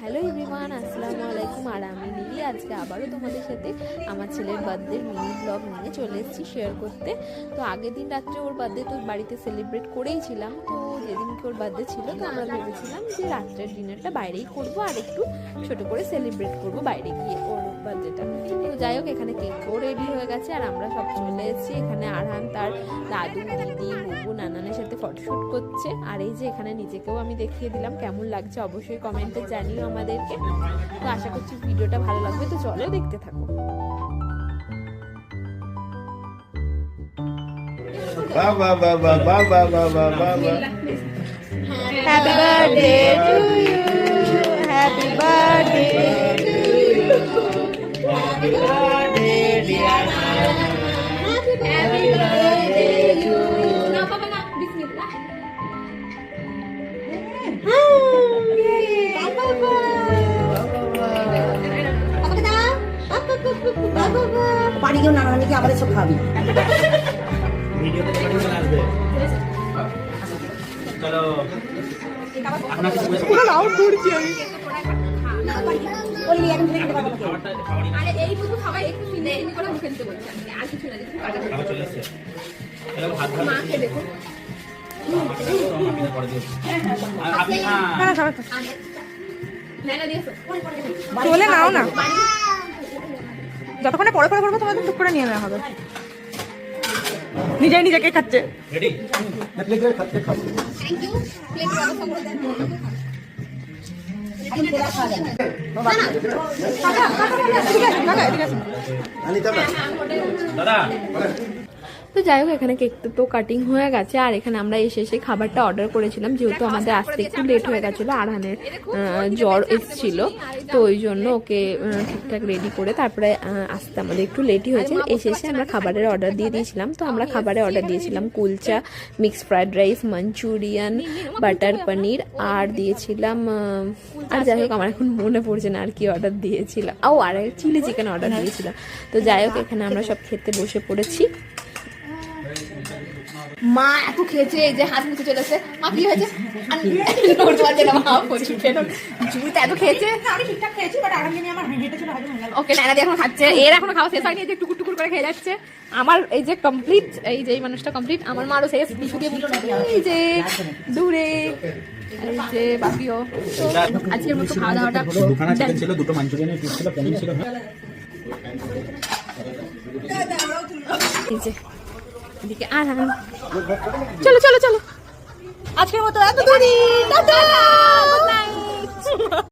Hello everyone, আসসালামু আলাইকুম। আর আমি নীলি আজকে আবারও তোমাদের সাথে আমার ছেলের বার্থডের মিনি ব্লগ নিয়ে চলে এসেছি শেয়ার করতে। তো আগের দিন রাত্রে ওর বার্থডে তো বাড়িতে সেলিব্রেট করেইছিলাম। তো যেদিনকে ওর বার্থডে ছিল তো আমরা ভেবেছিলাম যে রাত্রের ডিনারটা বাইরেই করব আর একটু ছোট করে সেলিব্রেট করব বাইরে গিয়ে ওর বার্থডেটা। তো যাই হোক, এখানে কেকও রেডি হয়ে গেছে আর আমরা সব চলে এসেছি। এখানে আরহান তার দাদু, দিদি, বুবু, নানানের সাথে ফটোশ্যুট করছে। আর এই যে এখানে নিজেকেও আমি দেখিয়ে দিলাম, কেমন লাগছে অবশ্যই কমেন্টে জানিও আমাদেরকে। তো আশা করছি ভিডিওটা ভালো লাগবে, তো চলো দেখতে থাকো। Happy birthday to you. Happy birthday to you. Happy birthday, dear Nana. Happy birthday to you. না বাবা না, বিসমিল্লাহ। বাড়ি গিয়ে নানা নানিকে আবার সব খাবি। চলো পুরো আউট করছি আমি। ওই এখন থেকে খাবার খেতে। আরে এই বুঝু খাবার একটু ফিনে এনে করে মুখে দিতে বলছি আমি, আর কিছু না, কিছু কাটা আবার চলে এসেছে। চলো ভাত ভাত মাকে দেখো। পরে দিও। আর আপনি নানা দিয়েছো চলে নাও না, যতক্ষণে পরে পরে করবো তোমাদের টুক করে নিয়ে নেওয়া হবে। নিজেই নিজেকে খাচ্ছে। Ready thank you. প্লেট ব্যবস্থা করে দেন। দাদা তো যাই হোক, এখানে কেক তো কাটিং হয়ে গেছে আর এখানে আমরা এসে খাবারটা অর্ডার করেছিলাম, যেহেতু আমাদের আসতে একটু লেট হয়ে গেছিলো। আরহানের জ্বর এসেছিল, তো ওই জন্য ওকে ঠিকঠাক রেডি করে তারপরে আসতে আমাদের একটু লেটই হয়েছে। এসে আমরা খাবারের অর্ডার দিয়ে দিয়েছিলাম। তো আমরা খাবারে অর্ডার দিয়েছিলাম kulcha, mixed fried rice, Manchurian, butter paneer আর দিয়েছিলাম আর যাই হোক আমার এখন মনে পড়ছে না আর কি অর্ডার দিয়েছিলাম। আর চিলি চিকেন অর্ডার দিয়েছিলাম। তো যাই হোক, এখানে আমরা সব খেতে বসে পড়েছি। মা এত খেয়েছে, এই যে হাত মুছে চলেছে। মা কি হয়েছে? জুড়িতে এত খেয়েছে। আমি ঠিকঠাক খেয়েছি, বাট আরামে নিয়ে আমার হেঁটে চলে হয়তো মনে ওকে, নানা দিয়ে এখন খাচ্ছে। এর এখনো খাওয়া শেষ হয়নি, যে টুকুর টুকুর করে খেয়ে যাচ্ছে। আমার এই যে কমপ্লিট, এই যে মানুষটা কমপ্লিট, আমার মারও শেষ। টিস্যু দিয়ে এই যে দূরে, এই যে বাপিও। তো আজকের মতো খাওয়া দাওয়াটা দুখানা চিকেন ছিল, দুটো মাঞ্চুরিয়ানের পিস ছিল, পনির ছিল। এই যে এদিকে আরহান। চলো চলো চলো, আজকের মতো এত দূরই। Tata, good night.